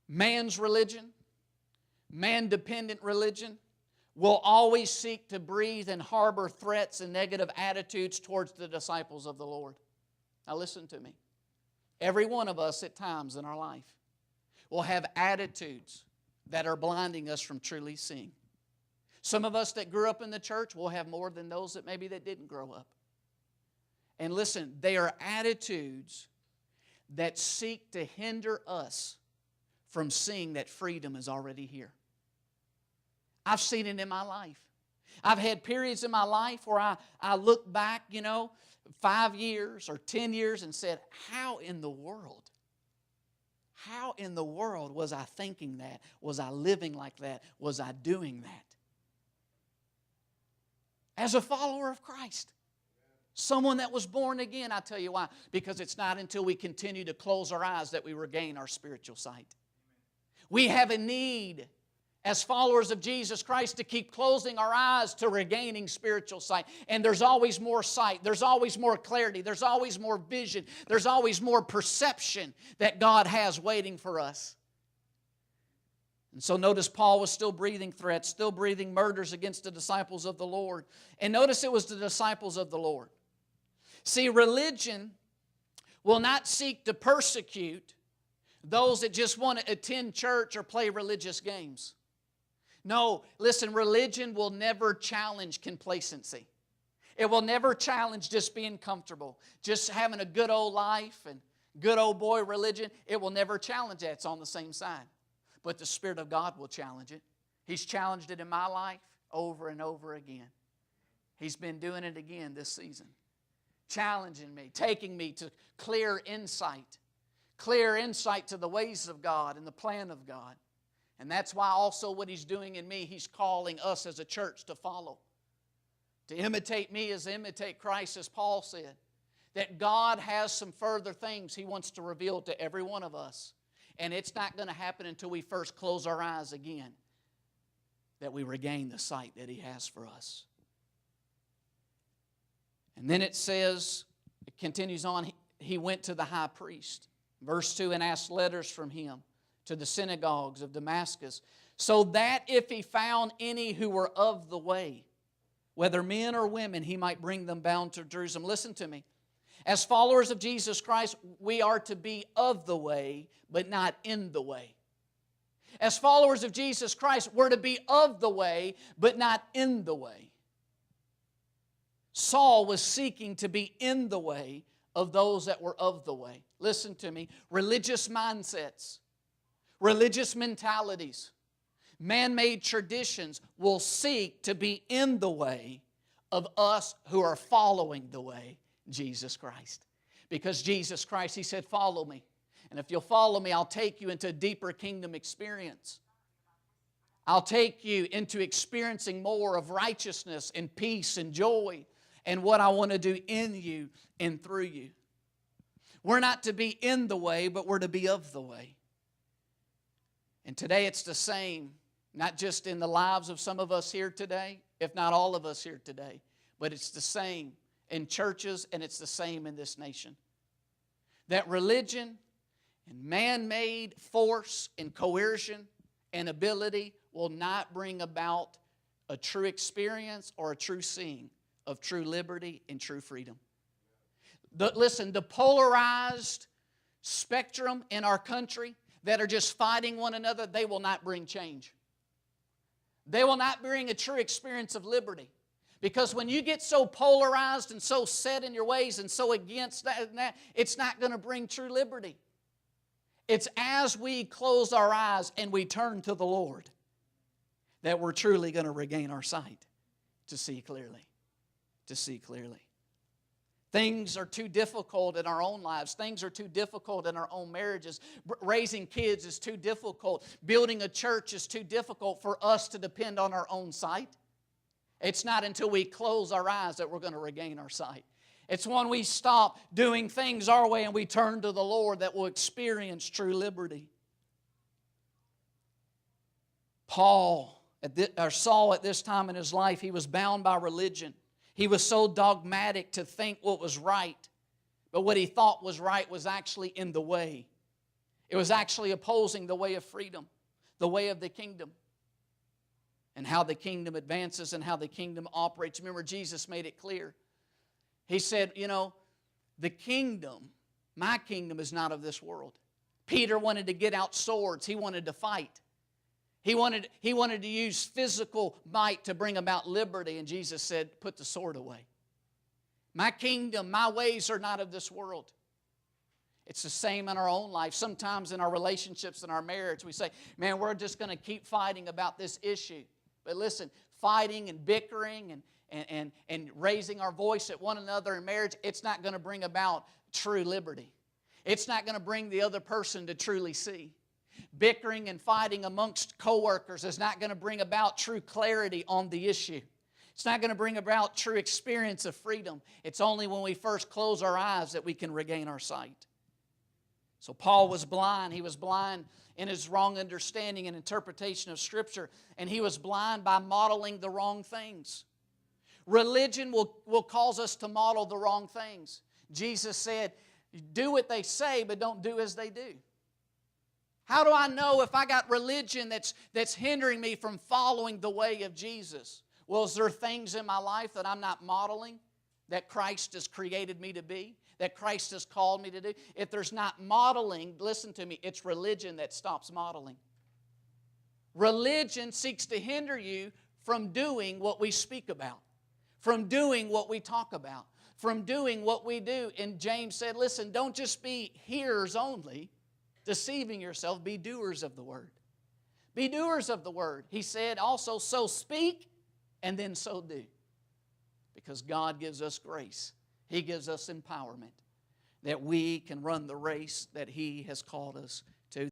man's religion, man-dependent religion, will always seek to breathe and harbor threats and negative attitudes towards the disciples of the Lord. Now listen to me. Every one of us at times in our life will have attitudes that are blinding us from truly seeing. Some of us that grew up in the church will have more than those that maybe that didn't grow up. And listen, they are attitudes that seek to hinder us from seeing that freedom is already here. I've seen it in my life. I've had periods in my life where I look back, 5 years or 10 years and said, how in the world was I thinking that? Was I living like that? Was I doing that? As a follower of Christ. Someone that was born again, I tell you why. Because it's not until we continue to close our eyes that we regain our spiritual sight. We have a need as followers of Jesus Christ to keep closing our eyes to regaining spiritual sight. And there's always more sight. There's always more clarity. There's always more vision. There's always more perception that God has waiting for us. And so notice Paul was still breathing threats, still breathing murders against the disciples of the Lord. And notice it was the disciples of the Lord. See, religion will not seek to persecute those that just want to attend church or play religious games. No, listen, religion will never challenge complacency. It will never challenge just being comfortable, just having a good old life and good old boy religion. It will never challenge that. It's on the same side. But the Spirit of God will challenge it. He's challenged it in my life over and over again. He's been doing it again this season. Challenging me, taking me to clear insight to the ways of God and the plan of God. And that's why also what He's doing in me, He's calling us as a church to follow. To imitate me as imitate Christ, as Paul said. That God has some further things He wants to reveal to every one of us. And it's not going to happen until we first close our eyes again, that we regain the sight that He has for us. And then it says, it continues on, He went to the high priest. Verse 2, and asked letters from him to the synagogues of Damascus, so that if he found any who were of the way, whether men or women, he might bring them bound to Jerusalem. Listen to me. As followers of Jesus Christ, we are to be of the way, but not in the way. As followers of Jesus Christ, we're to be of the way, but not in the way. Saul was seeking to be in the way of those that were of the way. Listen to me. Religious mindsets, religious mentalities, man-made traditions will seek to be in the way of us who are following the way, Jesus Christ. Because Jesus Christ, He said, follow me. And if you'll follow me, I'll take you into a deeper kingdom experience. I'll take you into experiencing more of righteousness and peace and joy and what I want to do in you and through you. We're not to be in the way, but we're to be of the way. And today it's the same, not just in the lives of some of us here today, if not all of us here today, but it's the same in churches and it's the same in this nation. That religion and man-made force and coercion and ability will not bring about a true experience or a true seeing of true liberty and true freedom. Listen, the polarized spectrum in our country that are just fighting one another, they will not bring change. They will not bring a true experience of liberty. Because when you get so polarized and so set in your ways and so against that and that, it's not going to bring true liberty. It's as we close our eyes and we turn to the Lord that we're truly going to regain our sight to see clearly. To see clearly. Things are too difficult in our own lives. Things are too difficult in our own marriages. Raising kids is too difficult. Building a church is too difficult for us to depend on our own sight. It's not until we close our eyes that we're going to regain our sight. It's when we stop doing things our way and we turn to the Lord that we'll experience true liberty. Saul at this time in his life, he was bound by religion. He was so dogmatic to think what was right, but what he thought was right was actually in the way. It was actually opposing the way of freedom, the way of the kingdom, and how the kingdom advances and how the kingdom operates. Remember, Jesus made it clear. He said, the kingdom, my kingdom is not of this world. Peter wanted to get out swords. He wanted to fight. He wanted to use physical might to bring about liberty. And Jesus said, put the sword away. My kingdom, my ways are not of this world. It's the same in our own life. Sometimes in our relationships, in our marriage, we say, man, we're just going to keep fighting about this issue. But listen, fighting and bickering and raising our voice at one another in marriage, it's not going to bring about true liberty. It's not going to bring the other person to truly see. Bickering and fighting amongst coworkers is not going to bring about true clarity on the issue. It's not going to bring about true experience of freedom. It's only when we first close our eyes that we can regain our sight. So Paul was blind. He was blind in his wrong understanding and interpretation of Scripture. And he was blind by modeling the wrong things. Religion will cause us to model the wrong things. Jesus said, do what they say, but don't do as they do. How do I know if I got religion that's hindering me from following the way of Jesus? Well, is there things in my life that I'm not modeling that Christ has created me to be, that Christ has called me to do? If there's not modeling, listen to me, it's religion that stops modeling. Religion seeks to hinder you from doing what we speak about, from doing what we talk about, from doing what we do. And James said, listen, don't just be hearers only, deceiving yourself, be doers of the word. Be doers of the word. He said also, so speak and then so do. Because God gives us grace. He gives us empowerment that we can run the race that He has called us